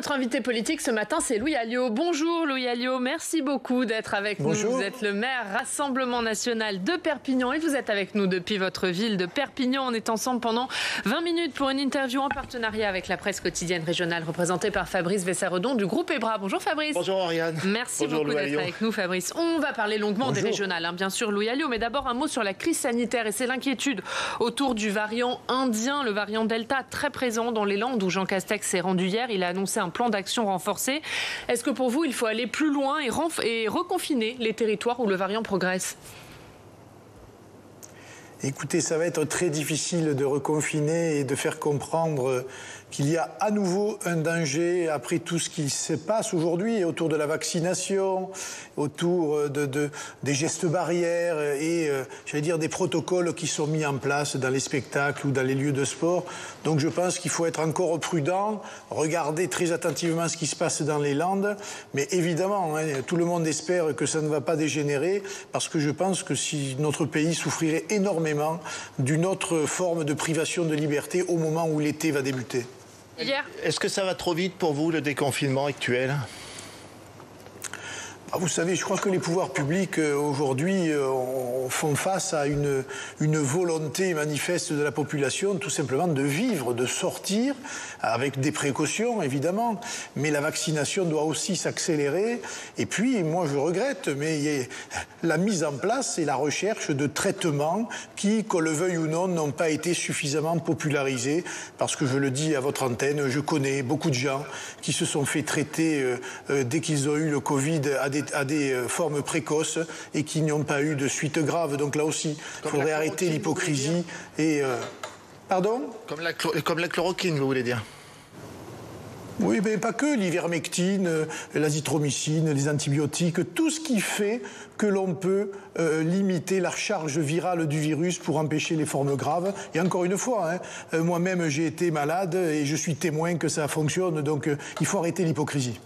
notre invité politique ce matin, c'est Louis Alliot. Bonjour Louis Alliot, merci beaucoup d'être avec nous. Vous êtes le maire Rassemblement National de Perpignan et vous êtes avec nous depuis votre ville de Perpignan. On est ensemble pendant 20 minutes pour une interview en partenariat avec la presse quotidienne régionale représentée par Fabrice Vessaredon du groupe EBRA. Bonjour Fabrice. Bonjour Ariane. Merci beaucoup d'être avec nous Fabrice. On va parler longuement des régionales, bien sûr Louis Alliot, mais d'abord un mot sur la crise sanitaire et c'est l'inquiétude autour du variant indien, le variant Delta très présent dans les Landes où Jean Castex s'est rendu hier. Il a annoncé un plan d'action renforcé. Est-ce que pour vous, il faut aller plus loin et reconfiner les territoires où le variant progresse ? Écoutez, ça va être très difficile de reconfiner et de faire comprendre qu'il y a à nouveau un danger après tout ce qui se passe aujourd'hui autour de la vaccination, autour des gestes barrières et, j'allais dire, des protocoles qui sont mis en place dans les spectacles ou dans les lieux de sport. Donc je pense qu'il faut être encore prudent, regarder très attentivement ce qui se passe dans les Landes, mais évidemment, tout le monde espère que ça ne va pas dégénérer, parce que je pense que si notre pays souffrirait énormément d'une autre forme de privation de liberté au moment où l'été va débuter. Est-ce que ça va trop vite pour vous, le déconfinement actuel ? Vous savez, je crois que les pouvoirs publics aujourd'hui font face à une volonté manifeste de la population tout simplement de vivre, de sortir, avec des précautions évidemment, mais la vaccination doit aussi s'accélérer. Et puis, moi je regrette, mais il y a la mise en place et la recherche de traitements qui, qu'on le veuille ou non, n'ont pas été suffisamment popularisés, parce que je le dis à votre antenne, je connais beaucoup de gens qui se sont fait traiter dès qu'ils ont eu le Covid à des formes précoces et qui n'ont pas eu de suite grave. Donc là aussi, il faudrait arrêter l'hypocrisie. Et pardon ? Comme la chloroquine, vous voulez dire ? Oui, mais pas que, l'ivermectine, l'azithromycine, les antibiotiques, tout ce qui fait que l'on peut limiter la charge virale du virus pour empêcher les formes graves. Et encore une fois, moi-même j'ai été malade et je suis témoin que ça fonctionne, donc il faut arrêter l'hypocrisie.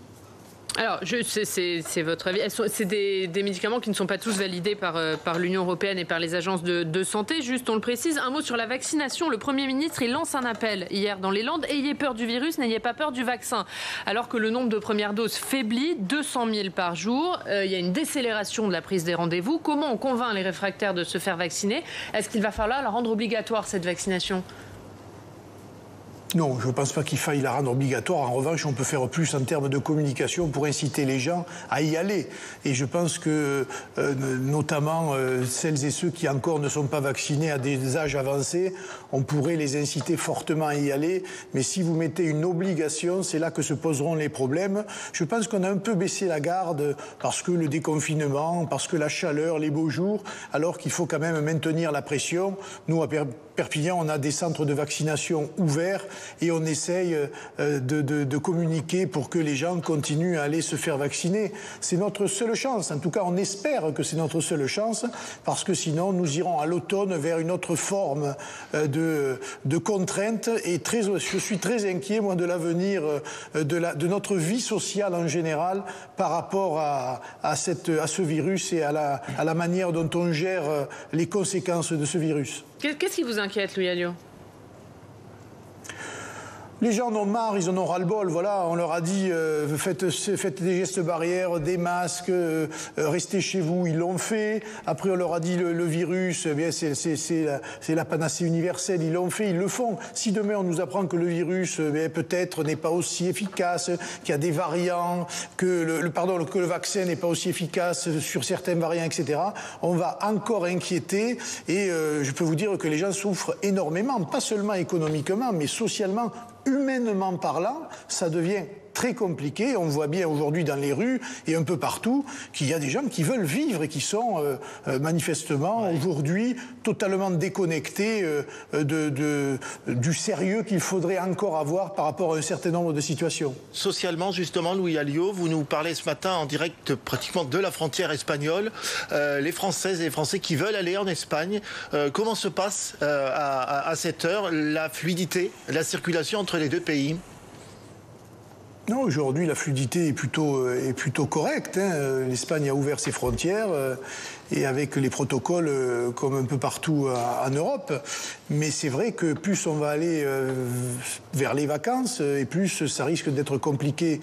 Alors, c'est votre avis. C'est des médicaments qui ne sont pas tous validés par l'Union européenne et par les agences de santé. Juste, on le précise. Un mot sur la vaccination. Le Premier ministre, il lance un appel hier dans les Landes. Ayez peur du virus, n'ayez pas peur du vaccin. Alors que le nombre de premières doses faiblit, 200 000 par jour. Il y a une décélération de la prise des rendez-vous. Comment on convainc les réfractaires de se faire vacciner ? Est-ce qu'il va falloir la rendre obligatoire, cette vaccination ? Non, je ne pense pas qu'il faille la rendre obligatoire. En revanche, on peut faire plus en termes de communication pour inciter les gens à y aller. Et je pense que, notamment, celles et ceux qui encore ne sont pas vaccinés à des âges avancés, on pourrait les inciter fortement à y aller. Mais si vous mettez une obligation, c'est là que se poseront les problèmes. Je pense qu'on a un peu baissé la garde parce que le déconfinement, parce que la chaleur, les beaux jours, alors qu'il faut quand même maintenir la pression. Nous, à Perpignan, on a des centres de vaccination ouverts et on essaye de communiquer pour que les gens continuent à aller se faire vacciner. C'est notre seule chance. En tout cas, on espère que c'est notre seule chance, parce que sinon, nous irons à l'automne vers une autre forme de contrainte. Et je suis très inquiet, moi, de l'avenir de notre vie sociale en général par rapport à ce virus et à la manière dont on gère les conséquences de ce virus. Qu'est-ce qui vous inquiète, Louis Alliot ? Les gens en ont marre, ils en ont ras-le-bol. Voilà, on leur a dit faites des gestes barrières, des masques, restez chez vous. Ils l'ont fait. Après, on leur a dit le virus, c'est la panacée universelle. Ils l'ont fait, ils le font. Si demain on nous apprend que le virus, peut-être n'est pas aussi efficace, qu'il y a des variants, que le vaccin n'est pas aussi efficace sur certains variants, etc., on va encore inquiéter. Et je peux vous dire que les gens souffrent énormément, pas seulement économiquement, mais socialement. Humainement parlant, ça devient très compliqué. On voit bien aujourd'hui dans les rues et un peu partout qu'il y a des gens qui veulent vivre et qui sont manifestement aujourd'hui totalement déconnectés du sérieux qu'il faudrait encore avoir par rapport à un certain nombre de situations. Socialement, justement, Louis Alliot, vous nous parlez ce matin en direct pratiquement de la frontière espagnole, les Françaises et les Français qui veulent aller en Espagne. Comment se passe à cette heure la fluidité, la circulation entre les deux pays ? Non, aujourd'hui, la fluidité est plutôt correcte. L'Espagne a ouvert ses frontières et avec les protocoles comme un peu partout en Europe. Mais c'est vrai que plus on va aller vers les vacances et plus ça risque d'être compliqué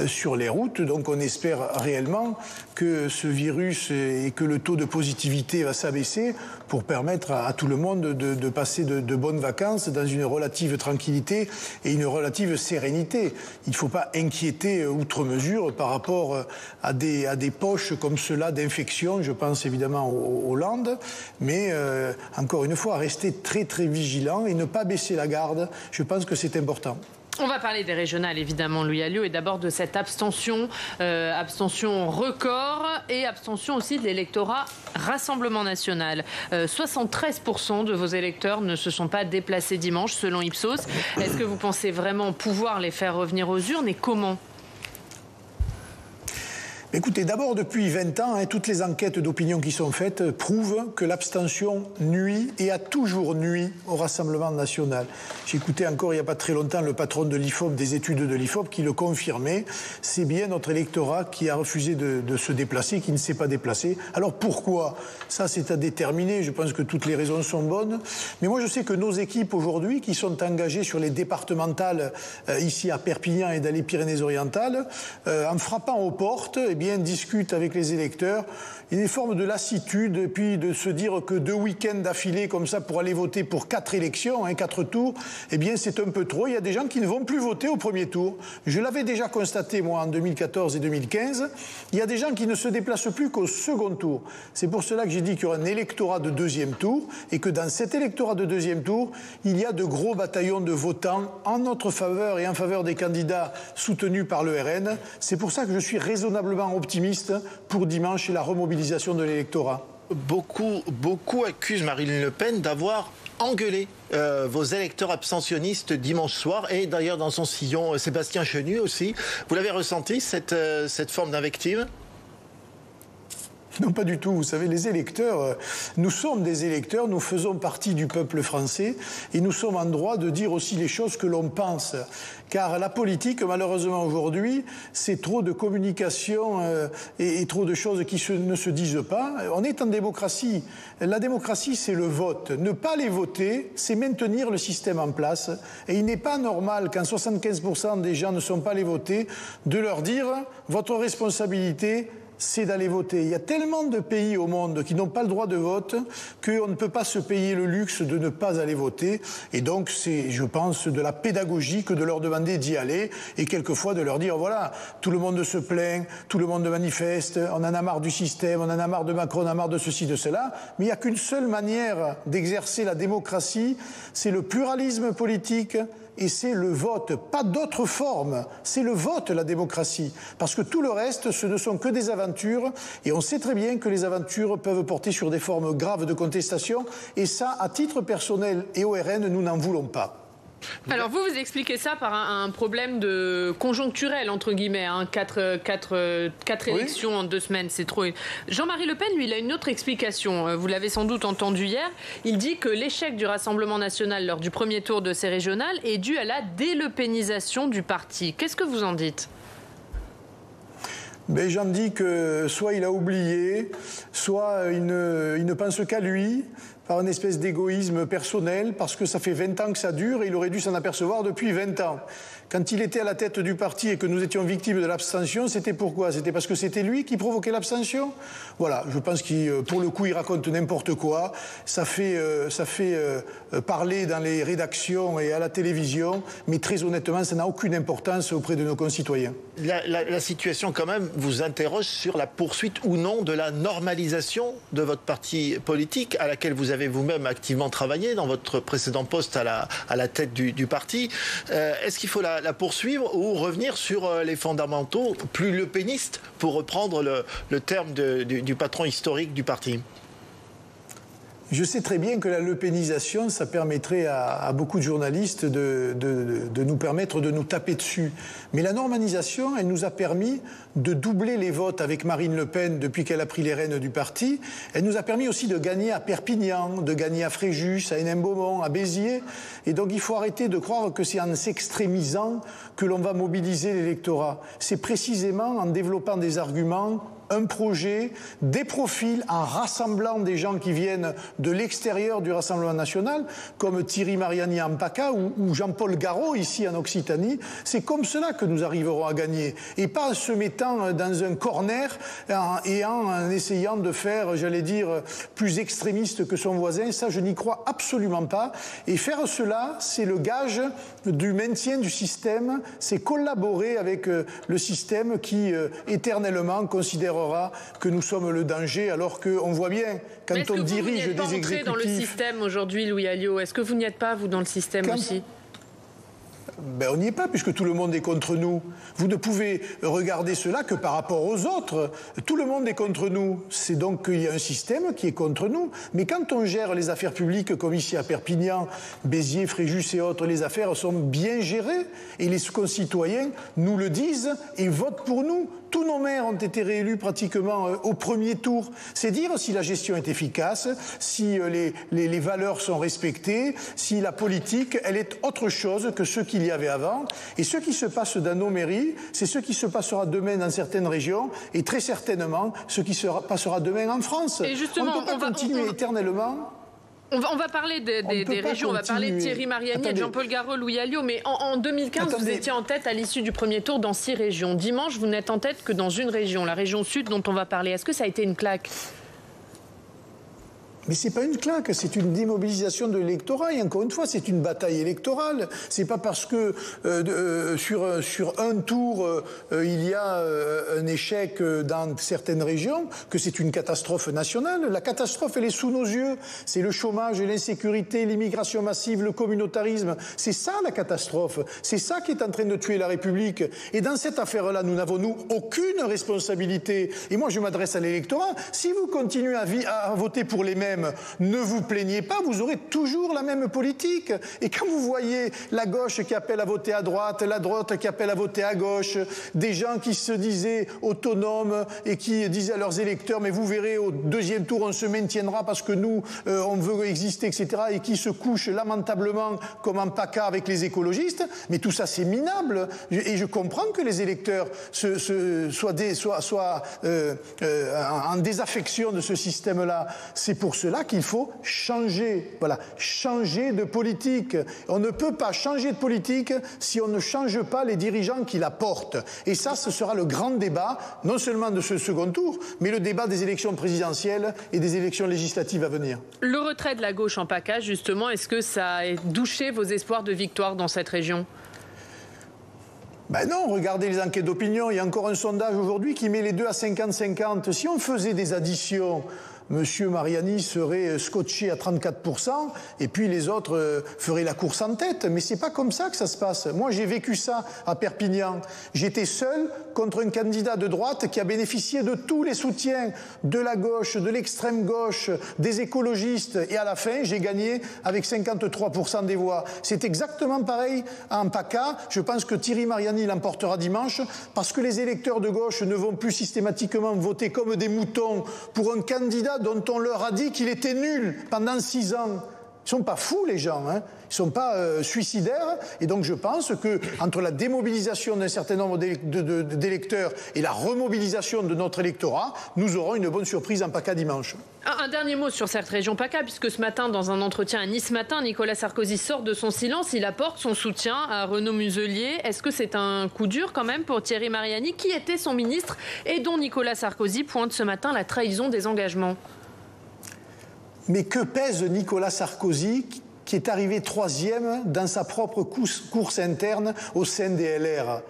sur les routes. Donc on espère réellement que ce virus et que le taux de positivité va s'abaisser pour permettre à tout le monde de passer de bonnes vacances dans une relative tranquillité et une relative sérénité. Il ne faut pas inquiéter outre mesure par rapport à des poches comme cela d'infection. Je pense évidemment aux Hollandes, mais encore une fois, rester très très vigilant et ne pas baisser la garde. Je pense que c'est important. On va parler des régionales, évidemment, Louis Alliot, et d'abord de cette abstention record et abstention aussi de l'électorat Rassemblement national. 73% de vos électeurs ne se sont pas déplacés dimanche, selon Ipsos. Est-ce que vous pensez vraiment pouvoir les faire revenir aux urnes et comment ? Écoutez, d'abord, depuis 20 ans, toutes les enquêtes d'opinion qui sont faites prouvent que l'abstention nuit et a toujours nui au Rassemblement national. J'ai écouté encore il n'y a pas très longtemps le patron de l'IFOP, des études de l'IFOP, qui le confirmait. C'est bien notre électorat qui a refusé de se déplacer, qui ne s'est pas déplacé. Alors pourquoi ? Ça, c'est à déterminer. Je pense que toutes les raisons sont bonnes. Mais moi, je sais que nos équipes aujourd'hui, qui sont engagées sur les départementales ici à Perpignan et dans les Pyrénées-Orientales, en frappant aux portes, discute avec les électeurs. Il y a des formes de lassitude, et puis de se dire que 2 week-ends d'affilée comme ça pour aller voter pour 4 élections, 4 tours, eh bien c'est un peu trop. Il y a des gens qui ne vont plus voter au premier tour. Je l'avais déjà constaté moi en 2014 et 2015. Il y a des gens qui ne se déplacent plus qu'au second tour. C'est pour cela que j'ai dit qu'il y aura un électorat de deuxième tour et que dans cet électorat de deuxième tour, il y a de gros bataillons de votants en notre faveur et en faveur des candidats soutenus par le RN. C'est pour ça que je suis raisonnablement optimiste pour dimanche et la remobilisation de l'électorat. Beaucoup accusent Marine Le Pen d'avoir engueulé vos électeurs abstentionnistes dimanche soir et d'ailleurs dans son sillon Sébastien Chenu aussi. Vous l'avez ressenti cette forme d'invective ? Non, pas du tout. Vous savez, les électeurs, nous sommes des électeurs, nous faisons partie du peuple français et nous sommes en droit de dire aussi les choses que l'on pense. Car la politique, malheureusement aujourd'hui, c'est trop de communication et trop de choses qui ne se disent pas. On est en démocratie. La démocratie, c'est le vote. Ne pas les voter, c'est maintenir le système en place. Et il n'est pas normal, quand 75% des gens ne sont pas allés voter, de leur dire « votre responsabilité », c'est d'aller voter. Il y a tellement de pays au monde qui n'ont pas le droit de vote qu'on ne peut pas se payer le luxe de ne pas aller voter. Et donc, c'est, je pense, de la pédagogie que de leur demander d'y aller et quelquefois de leur dire, voilà, tout le monde se plaint, tout le monde manifeste, on en a marre du système, on en a marre de Macron, on en a marre de ceci, de cela. Mais il n'y a qu'une seule manière d'exercer la démocratie, c'est le pluralisme politique. Et c'est le vote, pas d'autre forme. C'est le vote, la démocratie. Parce que tout le reste, ce ne sont que des aventures. Et on sait très bien que les aventures peuvent porter sur des formes graves de contestation. Et ça, à titre personnel et au RN, nous n'en voulons pas. Alors vous expliquez ça par un problème de conjoncturel, entre guillemets, 4 élections en 2 semaines, c'est trop. Jean-Marie Le Pen, lui, il a une autre explication, vous l'avez sans doute entendu hier, il dit que l'échec du Rassemblement national lors du premier tour de ces régionales est dû à la délepénisation du parti. Qu'est-ce que vous en dites ? Ben, j'en dis que soit il a oublié, soit il ne pense qu'à lui, par une espèce d'égoïsme personnel, parce que ça fait 20 ans que ça dure et il aurait dû s'en apercevoir depuis 20 ans. Quand il était à la tête du parti et que nous étions victimes de l'abstention, c'était pourquoi ? C'était parce que c'était lui qui provoquait l'abstention ? Voilà, je pense qu'il, pour le coup, il raconte n'importe quoi. Ça fait parler dans les rédactions et à la télévision, mais très honnêtement, ça n'a aucune importance auprès de nos concitoyens. La situation, quand même, vous interroge sur la poursuite ou non de la normalisation de votre parti politique, à laquelle vous avez vous-même activement travaillé dans votre précédent poste à la tête du parti. Est-ce qu'il faut la poursuivre ou revenir sur les fondamentaux plus lepénistes, pour reprendre le terme du patron historique du parti ? Je sais très bien que la lepénisation, ça permettrait à beaucoup de journalistes de nous permettre de nous taper dessus. Mais la normalisation, elle nous a permis de doubler les votes avec Marine Le Pen depuis qu'elle a pris les rênes du parti. Elle nous a permis aussi de gagner à Perpignan, de gagner à Fréjus, à Hénin-Beaumont, à Béziers. Et donc il faut arrêter de croire que c'est en s'extrémisant que l'on va mobiliser l'électorat. C'est précisément en développant des arguments, un projet, des profils, en rassemblant des gens qui viennent de l'extérieur du Rassemblement national, comme Thierry Mariani en PACA ou Jean-Paul Garot ici en Occitanie. C'est comme cela que nous arriverons à gagner. Et pas en se mettant dans un corner et en essayant de faire, j'allais dire, plus extrémiste que son voisin. Ça, je n'y crois absolument pas. Et faire cela, c'est le gage du maintien du système. C'est collaborer avec le système qui, éternellement, considérera que nous sommes le danger, alors qu'on voit bien, quand on dirige des exécutifs... Est-ce que vous n'êtes pas entré dans le système aujourd'hui, Louis Alliot? Est-ce que vous n'y êtes pas, vous, dans le système aussi? Ben on n'y est pas, puisque tout le monde est contre nous. Vous ne pouvez regarder cela que par rapport aux autres. Tout le monde est contre nous. C'est donc qu'il y a un système qui est contre nous. Mais quand on gère les affaires publiques, comme ici à Perpignan, Béziers, Fréjus et autres, les affaires sont bien gérées. Et les concitoyens nous le disent et votent pour nous. Tous nos maires ont été réélus pratiquement au premier tour. C'est dire si la gestion est efficace, si les valeurs sont respectées, si la politique, elle est autre chose que ce qu'il y avait avant. Et ce qui se passe dans nos mairies, c'est ce qui se passera demain dans certaines régions et très certainement ce qui se passera demain en France. Et justement, on ne peut pas continuer éternellement. On va parler des régions, on va parler de Thierry Mariani et de Jean-Paul Garot, Louis Alliot, mais en 2015, vous étiez en tête à l'issue du premier tour dans 6 régions. Dimanche, vous n'êtes en tête que dans une région, la région sud dont on va parler. Est-ce que ça a été une claque ? Mais c'est pas une claque, c'est une démobilisation de l'électorat. Et encore une fois, c'est une bataille électorale. C'est pas parce que sur un tour il y a un échec dans certaines régions que c'est une catastrophe nationale. La catastrophe, elle est sous nos yeux. C'est le chômage, l'insécurité, l'immigration massive, le communautarisme. C'est ça la catastrophe. C'est ça qui est en train de tuer la République. Et dans cette affaire-là, nous n'avons aucune responsabilité. Et moi, je m'adresse à l'électorat. Si vous continuez à voter pour les mêmes, ne vous plaignez pas, vous aurez toujours la même politique. Et quand vous voyez la gauche qui appelle à voter à droite, la droite qui appelle à voter à gauche, des gens qui se disaient autonomes et qui disaient à leurs électeurs, mais vous verrez, au deuxième tour, on se maintiendra parce que nous, on veut exister, etc., et qui se couchent lamentablement comme en PACA avec les écologistes, mais tout ça, c'est minable. Et je comprends que les électeurs soient en désaffection de ce système-là. C'est pour cela qu'il faut changer, changer de politique. On ne peut pas changer de politique si on ne change pas les dirigeants qui la portent. Et ça, ce sera le grand débat, non seulement de ce second tour, mais le débat des élections présidentielles et des élections législatives à venir. Le retrait de la gauche en PACA, justement, est-ce que ça a douché vos espoirs de victoire dans cette région ? Ben non, regardez les enquêtes d'opinion. Il y a encore un sondage aujourd'hui qui met les deux à 50-50. Si on faisait des additions, Monsieur Mariani serait scotché à 34% et puis les autres feraient la course en tête. Mais c'est pas comme ça que ça se passe. Moi, j'ai vécu ça à Perpignan. J'étais seul contre un candidat de droite qui a bénéficié de tous les soutiens de la gauche, de l'extrême gauche, des écologistes. Et à la fin, j'ai gagné avec 53% des voix. C'est exactement pareil en PACA. Je pense que Thierry Mariani l'emportera dimanche parce que les électeurs de gauche ne vont plus systématiquement voter comme des moutons pour un candidat dont on leur a dit qu'il était nul pendant 6 ans. Ils ne sont pas fous, les gens, hein. Ils ne sont pas suicidaires. Et donc je pense qu'entre la démobilisation d'un certain nombre d'électeurs et la remobilisation de notre électorat, nous aurons une bonne surprise en PACA dimanche. Un dernier mot sur cette région PACA, puisque ce matin, dans un entretien à Nice Matin, Nicolas Sarkozy sort de son silence. Il apporte son soutien à Renaud Muselier. Est-ce que c'est un coup dur quand même pour Thierry Mariani, qui était son ministre et dont Nicolas Sarkozy pointe ce matin la trahison des engagements ? Mais que pèse Nicolas Sarkozy, qui est arrivé 3e dans sa propre course interne au sein des LR?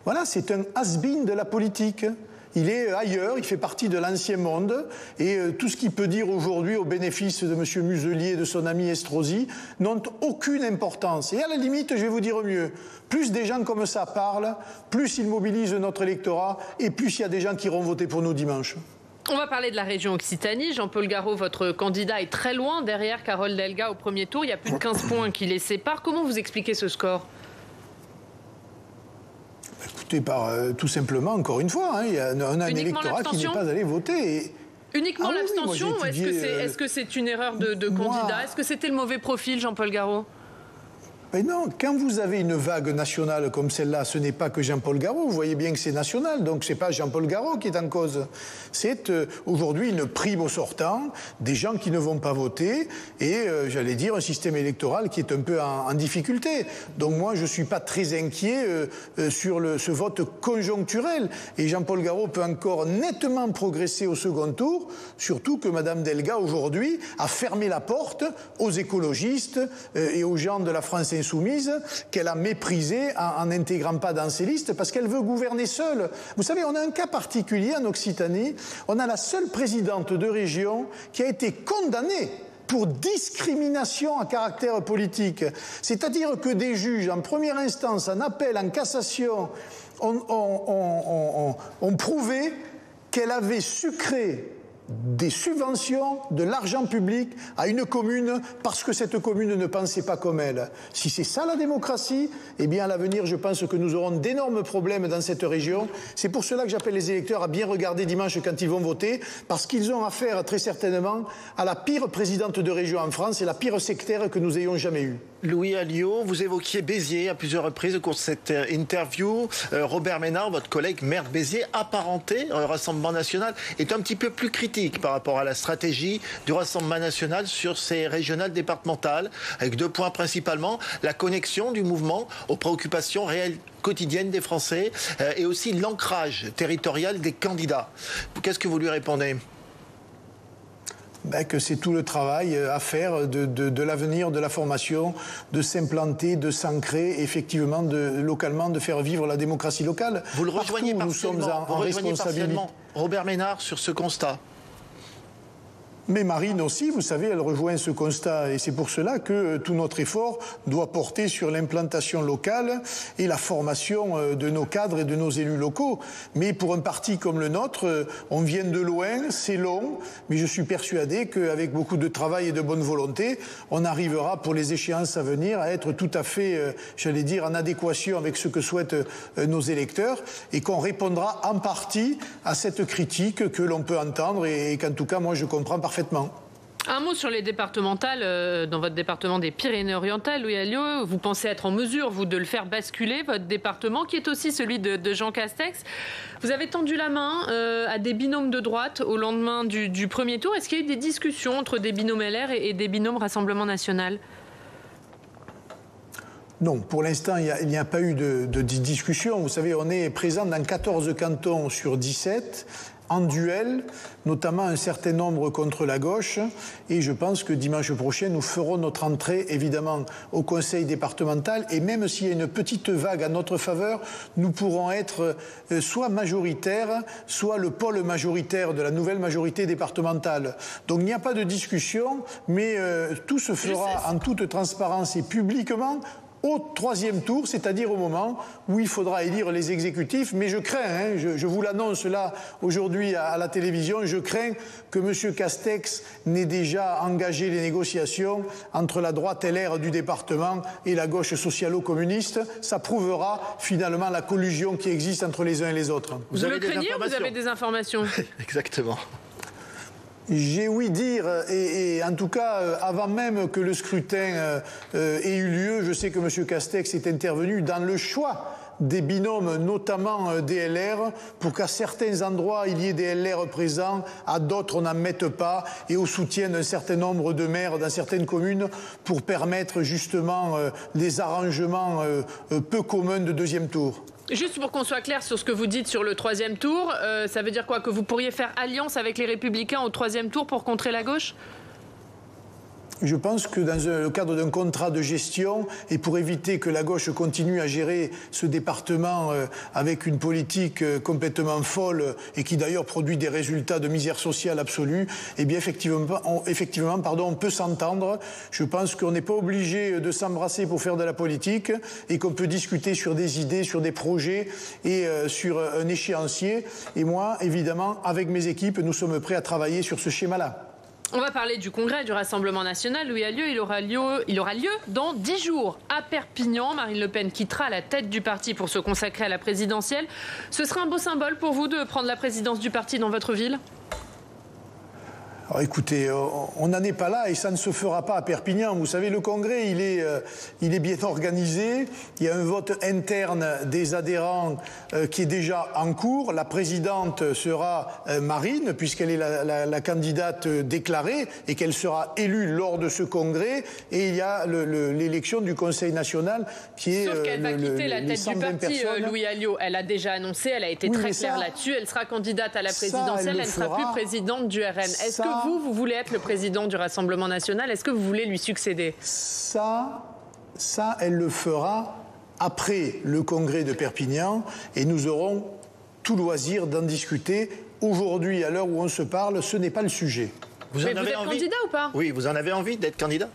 Voilà, c'est un has-been de la politique. Il est ailleurs, il fait partie de l'ancien monde, et tout ce qu'il peut dire aujourd'hui au bénéfice de M. Muselier et de son ami Estrosi n'ont aucune importance. Et à la limite, je vais vous dire mieux, plus des gens comme ça parlent, plus ils mobilisent notre électorat, et plus il y a des gens qui iront voter pour nous dimanche. On va parler de la région Occitanie. Jean-Paul Garot, votre candidat, est très loin derrière Carole Delga au premier tour. Il y a plus de 15 points qui les séparent. Comment vous expliquez ce score ? Écoutez, tout simplement, encore une fois, il y a un électorat qui n'est pas allé voter. Uniquement l'abstention, ou est-ce que c'est une erreur de candidat ? Est-ce que c'était le mauvais profil, Jean-Paul Garot ? Mais non, quand vous avez une vague nationale comme celle-là, ce n'est pas que Jean-Paul Garot, vous voyez bien que c'est national, donc ce n'est pas Jean-Paul Garot qui est en cause. C'est aujourd'hui une prime aux sortants, des gens qui ne vont pas voter, et j'allais dire un système électoral qui est un peu en difficulté. Donc moi, je ne suis pas très inquiet sur ce vote conjoncturel. Et Jean-Paul Garot peut encore nettement progresser au second tour, surtout que Mme Delga, aujourd'hui, a fermé la porte aux écologistes et aux gens de la France insoumise qu'elle a méprisé en n'intégrant pas dans ses listes parce qu'elle veut gouverner seule. Vous savez, on a un cas particulier en Occitanie. On a la seule présidente de région qui a été condamnée pour discrimination à caractère politique. C'est-à-dire que des juges en première instance, en appel, en cassation, ont prouvé qu'elle avait sucré des subventions, de l'argent public à une commune parce que cette commune ne pensait pas comme elle. Si c'est ça la démocratie, eh bien à l'avenir, je pense que nous aurons d'énormes problèmes dans cette région. C'est pour cela que j'appelle les électeurs à bien regarder dimanche quand ils vont voter, parce qu'ils ont affaire très certainement à la pire présidente de région en France et la pire sectaire que nous ayons jamais eue. Louis Alliot, vous évoquiez Béziers à plusieurs reprises au cours de cette interview. Robert Ménard, votre collègue maire de Béziers, apparenté au Rassemblement national, est un petit peu plus critique par rapport à la stratégie du Rassemblement national sur ces régionales départementales, avec 2 points principalement, la connexion du mouvement aux préoccupations réelles quotidiennes des Français et aussi l'ancrage territorial des candidats. Qu'est-ce que vous lui répondez ? Que c'est tout le travail à faire de l'avenir, de la formation, de s'implanter, de s'ancrer, effectivement, localement, de faire vivre la démocratie locale. Vous le rejoignez partiellement. Nous sommes en responsabilité. Robert Ménard, sur ce constat. Mais Marine aussi, vous savez, elle rejoint ce constat et c'est pour cela que tout notre effort doit porter sur l'implantation locale et la formation de nos cadres et de nos élus locaux. Mais pour un parti comme le nôtre, on vient de loin, c'est long, mais je suis persuadé qu'avec beaucoup de travail et de bonne volonté, on arrivera pour les échéances à venir à être tout à fait, j'allais dire, en adéquation avec ce que souhaitent nos électeurs et qu'on répondra en partie à cette critique que l'on peut entendre et qu'en tout cas, moi, je comprends parfaitement. Un mot sur les départementales, dans votre département des Pyrénées-Orientales, Louis Alliot, vous pensez être en mesure, vous, de le faire basculer, votre département, qui est aussi celui de Jean Castex. Vous avez tendu la main à des binômes de droite au lendemain du premier tour. Est-ce qu'il y a eu des discussions entre des binômes LR et des binômes Rassemblement national ? Non, pour l'instant, il n'y a pas eu de discussion. Vous savez, on est présent dans 14 cantons sur 17, en duel, notamment un certain nombre contre la gauche. Et je pense que dimanche prochain, nous ferons notre entrée, évidemment, au conseil départemental. Et même s'il y a une petite vague à notre faveur, nous pourrons être soit majoritaires, soit le pôle majoritaire de la nouvelle majorité départementale. Donc il n'y a pas de discussion, mais tout se fera en toute transparence et publiquement au troisième tour, c'est-à-dire au moment où il faudra élire les exécutifs. Mais je crains, je vous l'annonce là aujourd'hui à la télévision, je crains que M. Castex n'ait déjà engagé les négociations entre la droite LR du département et la gauche socialo-communiste. Ça prouvera finalement la collusion qui existe entre les uns et les autres. Vous le craignez ou vous avez des informations ? Exactement. J'ai ouï dire, et en tout cas, avant même que le scrutin ait eu lieu, je sais que M. Castex est intervenu dans le choix des binômes, notamment des LR, pour qu'à certains endroits, il y ait des LR présents, à d'autres, on n'en mette pas, et au soutien d'un certain nombre de maires dans certaines communes, pour permettre justement les arrangements peu communs de deuxième tour. Juste pour qu'on soit clair sur ce que vous dites sur le troisième tour, ça veut dire quoi ? Que vous pourriez faire alliance avec les Républicains au troisième tour pour contrer la gauche ? Je pense que dans le cadre d'un contrat de gestion, et pour éviter que la gauche continue à gérer ce département avec une politique complètement folle et qui d'ailleurs produit des résultats de misère sociale absolue, eh bien effectivement, on peut s'entendre. Je pense qu'on n'est pas obligé de s'embrasser pour faire de la politique et qu'on peut discuter sur des idées, sur des projets et sur un échéancier. Et moi, évidemment, avec mes équipes, nous sommes prêts à travailler sur ce schéma-là. On va parler du congrès du Rassemblement national. Il aura lieu dans 10 jours à Perpignan. Marine Le Pen quittera la tête du parti pour se consacrer à la présidentielle. Ce sera un beau symbole pour vous de prendre la présidence du parti dans votre ville ? Alors écoutez, on n'en est pas là et ça ne se fera pas à Perpignan. Vous savez, le congrès, il est bien organisé. Il y a un vote interne des adhérents qui est déjà en cours. La présidente sera Marine, puisqu'elle est la candidate déclarée et qu'elle sera élue lors de ce congrès. Et il y a l'élection du Conseil national qui est... Sauf qu'elle va quitter la tête du parti, Louis Alliot. Elle a déjà annoncé, elle a été très claire là-dessus. Elle sera candidate à la présidentielle, elle ne sera plus présidente du RN. Est-ce que vous voulez être le président du Rassemblement national? Est-ce que vous voulez lui succéder? Ça, elle le fera après le congrès de Perpignan et nous aurons tout loisir d'en discuter. Aujourd'hui, à l'heure où on se parle, ce n'est pas le sujet. Vous êtes candidat ou pas? Oui, vous en avez envie d'être candidat?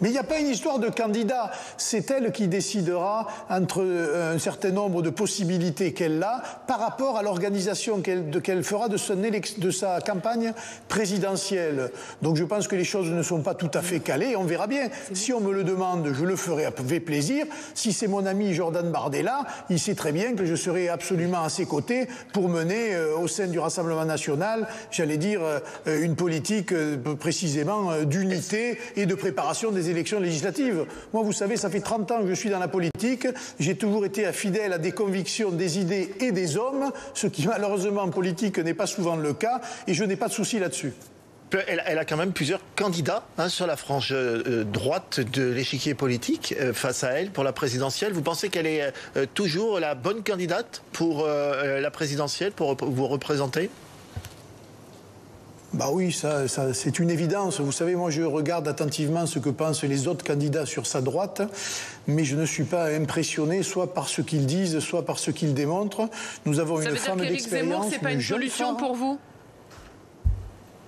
Mais il n'y a pas une histoire de candidat. C'est elle qui décidera entre un certain nombre de possibilités qu'elle a par rapport à l'organisation qu'elle fera de sa campagne présidentielle. Donc je pense que les choses ne sont pas tout à fait calées. On verra bien. Si on me le demande, je le ferai avec plaisir. Si c'est mon ami Jordan Bardella, il sait très bien que je serai absolument à ses côtés pour mener au sein du Rassemblement national, j'allais dire, une politique précisément d'unité et de préparation des élections législatives. Moi, vous savez, ça fait 30 ans que je suis dans la politique. J'ai toujours été fidèle à des convictions, des idées et des hommes, ce qui malheureusement en politique n'est pas souvent le cas, et je n'ai pas de souci là-dessus. Elle a quand même plusieurs candidats sur la frange droite de l'échiquier politique face à elle pour la présidentielle. Vous pensez qu'elle est toujours la bonne candidate pour la présidentielle, pour vous représenter ? Bah oui, ça c'est une évidence. Vous savez, moi je regarde attentivement ce que pensent les autres candidats sur sa droite, mais je ne suis pas impressionné soit par ce qu'ils disent, soit par ce qu'ils démontrent. Nous avons une femme d'expérience. C'est pas une solution pour vous ?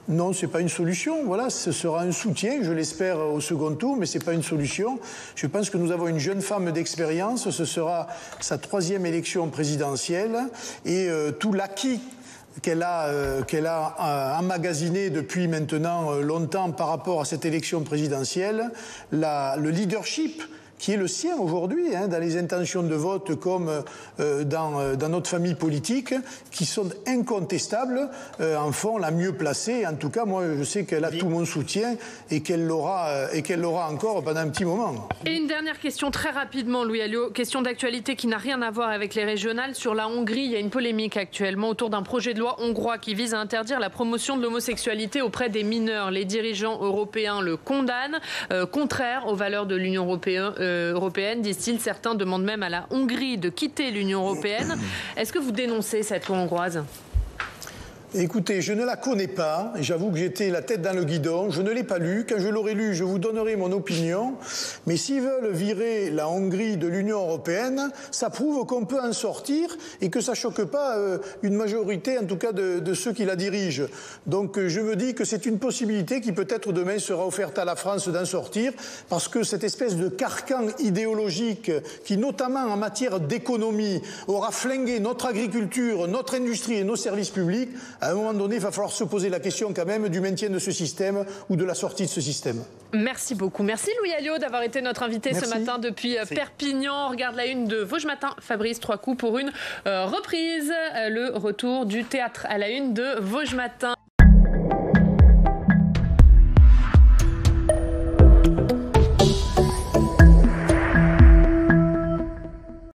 Non, c'est pas une solution. Voilà, ce sera un soutien, je l'espère, au second tour, mais c'est pas une solution. Je pense que nous avons une jeune femme d'expérience. Ce sera sa 3e élection présidentielle et tout l'acquis qu'elle a emmagasiné depuis maintenant longtemps par rapport à cette élection présidentielle, le leadership qui est le sien aujourd'hui, dans les intentions de vote comme dans notre famille politique, qui sont incontestables, en font la mieux placée. En tout cas, moi, je sais qu'elle a tout mon soutien et qu'elle l'aura encore pendant un petit moment. Et une dernière question très rapidement, Louis Alliot, question d'actualité qui n'a rien à voir avec les régionales. Sur la Hongrie, il y a une polémique actuellement autour d'un projet de loi hongrois qui vise à interdire la promotion de l'homosexualité auprès des mineurs. Les dirigeants européens le condamnent, contraire aux valeurs de l'Union européenne, disent-ils. Certains demandent même à la Hongrie de quitter l'Union européenne. Est-ce que vous dénoncez cette loi hongroise ? Écoutez, je ne la connais pas. J'avoue que j'étais la tête dans le guidon. Je ne l'ai pas lue. Quand je l'aurai lue, je vous donnerai mon opinion. Mais s'ils veulent virer la Hongrie de l'Union européenne, ça prouve qu'on peut en sortir et que ça choque pas une majorité, en tout cas de ceux qui la dirigent. Donc je me dis que c'est une possibilité qui peut-être demain sera offerte à la France d'en sortir, parce que cette espèce de carcan idéologique qui, notamment en matière d'économie, aura flingué notre agriculture, notre industrie et nos services publics, à un moment donné, il va falloir se poser la question quand même du maintien de ce système ou de la sortie de ce système. Merci beaucoup. Merci Louis Alliot d'avoir été notre invité ce matin depuis Perpignan. On regarde la une de Vosges Matin. Fabrice Troiscou pour une reprise. Le retour du théâtre à la une de Vosges Matin.